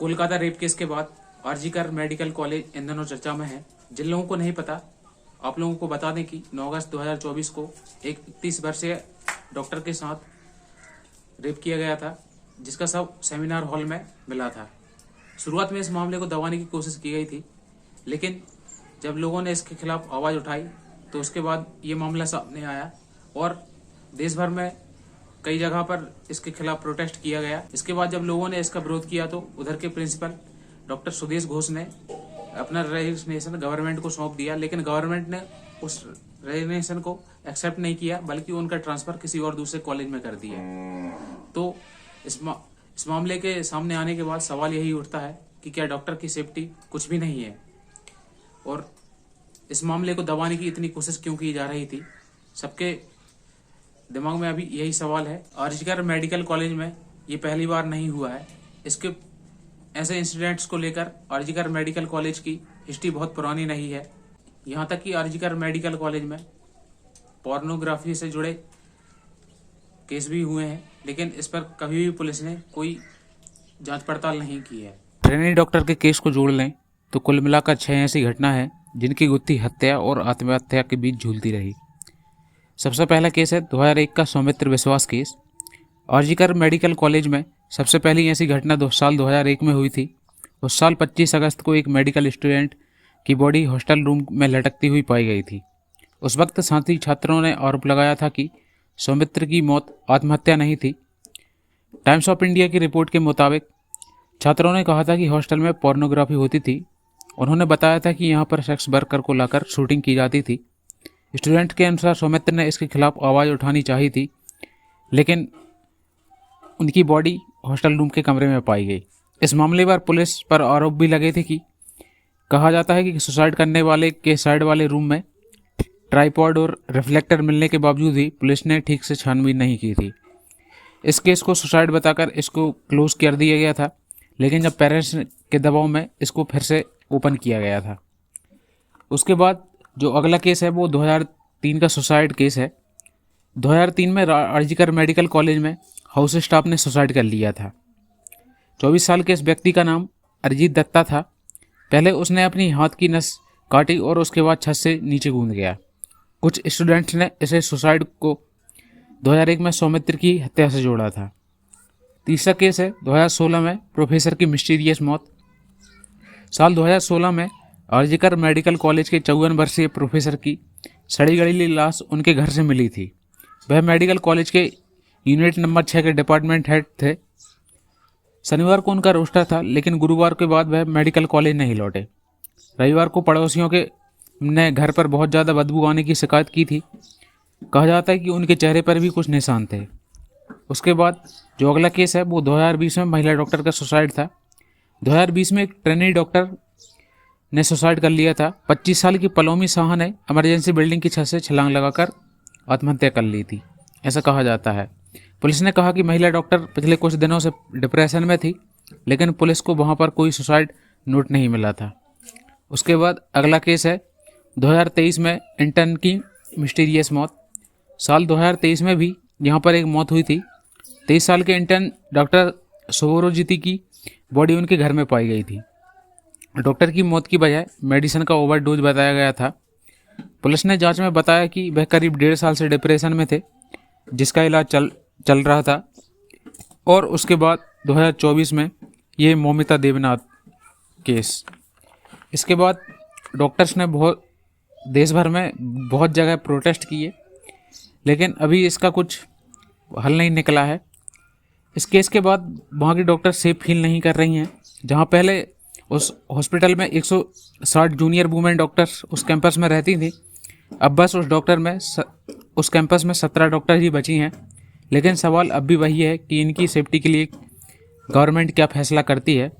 Kolkata rape case के बाद RG Kar medical college in दिनों चर्चा में है। जिन लोगों को नहीं पता, आप लोगों को बता दें कि 9 अगस्त 2024 को एक 31 वर्षीय डॉक्टर के साथ रेप किया गया था, जिसका शव सेमिनार हॉल में मिला था। शुरुआत में इस मामले को दबाने की कोशिश की गई थी, लेकिन जब लोगों ने इसके खिलाफ आवाज़ उठाई तो उसके बाद ये मामला सामने आया और देश भर में कई जगह पर इसके खिलाफ प्रोटेस्ट किया गया। इसके बाद जब लोगों ने इसका विरोध किया तो उधर के प्रिंसिपल डॉक्टर सुदेश घोष ने अपना रेजिग्नेशन गवर्नमेंट को सौंप दिया, लेकिन गवर्नमेंट ने उस रेजिग्नेशन को एक्सेप्ट नहीं किया, बल्कि उनका ट्रांसफर किसी और दूसरे कॉलेज में कर दिया। तो इस मामले के सामने आने के बाद सवाल यही उठता है कि क्या डॉक्टर की सेफ्टी कुछ भी नहीं है, और इस मामले को दबाने की इतनी कोशिश क्यों की जा रही थी। सबके दिमाग में अभी यही सवाल है। आरजीकर मेडिकल कॉलेज में ये पहली बार नहीं हुआ है। इसके ऐसे इंसिडेंट्स को लेकर आरजीकर मेडिकल कॉलेज की हिस्ट्री बहुत पुरानी नहीं है। यहाँ तक कि आरजीकर मेडिकल कॉलेज में पोर्नोग्राफी से जुड़े केस भी हुए हैं, लेकिन इस पर कभी भी पुलिस ने कोई जांच पड़ताल नहीं की है। ट्रेनी डॉक्टर के केस को जोड़ लें तो कुल मिलाकर 6 ऐसी घटना है जिनकी गुत्थी हत्या और आत्महत्या के बीच झूलती रही। सबसे पहला केस है 2001 का सौमित्र विश्वास केस। आरजीकर मेडिकल कॉलेज में सबसे पहली ऐसी घटना साल 2001 में हुई थी। उस साल 25 अगस्त को एक मेडिकल स्टूडेंट की बॉडी हॉस्टल रूम में लटकती हुई पाई गई थी। उस वक्त साथी छात्रों ने आरोप लगाया था कि सौमित्र की मौत आत्महत्या नहीं थी। टाइम्स ऑफ इंडिया की रिपोर्ट के मुताबिक छात्रों ने कहा था कि हॉस्टल में पोर्नोग्राफी होती थी। उन्होंने बताया था कि यहाँ पर सेक्स वर्कर को लाकर शूटिंग की जाती थी। स्टूडेंट के अनुसार सौमित्र ने इसके खिलाफ आवाज़ उठानी चाहिए थी, लेकिन उनकी बॉडी हॉस्टल रूम के कमरे में पाई गई। इस मामले पर पुलिस पर आरोप भी लगे थे कि कहा जाता है कि सुसाइड करने वाले के साइड वाले रूम में ट्राइपॉड और रिफ्लेक्टर मिलने के बावजूद भी पुलिस ने ठीक से छानबीन नहीं की थी। इस केस को सुसाइड बताकर इसको क्लोज कर दिया गया था, लेकिन जब पेरेंट्स के दबाव में इसको फिर से ओपन किया गया था। उसके बाद जो अगला केस है वो 2003 का सुसाइड केस है। 2003 में आरजीकर मेडिकल कॉलेज में हाउस स्टाफ ने सुसाइड कर लिया था। 24 साल के इस व्यक्ति का नाम अरिजीत दत्ता था। पहले उसने अपनी हाथ की नस काटी और उसके बाद छत से नीचे कूद गया। कुछ स्टूडेंट्स ने इसे सुसाइड को 2001 में सौमित्र की हत्या से जोड़ा था। तीसरा केस है 2016 में प्रोफेसर की मिस्टीरियस मौत। साल 2016 में आरजीकर मेडिकल कॉलेज के 54 वर्षीय प्रोफेसर की सड़ी गली लाश उनके घर से मिली थी। वह मेडिकल कॉलेज के यूनिट नंबर 6 के डिपार्टमेंट हेड थे। शनिवार को उनका रोस्टर था, लेकिन गुरुवार के बाद वह मेडिकल कॉलेज नहीं लौटे। रविवार को पड़ोसियों के ने घर पर बहुत ज़्यादा बदबू आने की शिकायत की थी। कहा जाता है कि उनके चेहरे पर भी कुछ निशान थे। उसके बाद जो अगला केस है वो 2020 में महिला डॉक्टर का सुसाइड था। 2020 में एक ट्रेनी डॉक्टर ने सुसाइड कर लिया था। 25 साल की पलोमी शाह ने इमरजेंसी बिल्डिंग की छत से छलांग लगाकर आत्महत्या कर ली थी, ऐसा कहा जाता है। पुलिस ने कहा कि महिला डॉक्टर पिछले कुछ दिनों से डिप्रेशन में थी, लेकिन पुलिस को वहां पर कोई सुसाइड नोट नहीं मिला था। उसके बाद अगला केस है 2023 में इंटर्न की मिस्टीरियस मौत। साल 2023 में भी यहाँ पर एक मौत हुई थी। 23 साल के इंटर्न डॉक्टर सोवरोजिती की बॉडी उनके घर में पाई गई थी। डॉक्टर की मौत की वजह मेडिसिन का ओवरडोज बताया गया था। पुलिस ने जांच में बताया कि वह करीब 1.5 साल से डिप्रेशन में थे, जिसका इलाज चल रहा था। और उसके बाद 2024 में ये मौमिता देवनाथ केस। इसके बाद डॉक्टर्स ने देश भर में बहुत जगह प्रोटेस्ट किए, लेकिन अभी इसका कुछ हल नहीं निकला है। इस केस के बाद वहाँ की डॉक्टर सेफ फील नहीं कर रही हैं। जहाँ पहले उस हॉस्पिटल में 160 जूनियर वुमेन डॉक्टर्स उस कैंपस में रहती थी, अब बस उस कैंपस में 17 डॉक्टर ही बची हैं। लेकिन सवाल अब भी वही है कि इनकी सेफ्टी के लिए गवर्नमेंट क्या फैसला करती है।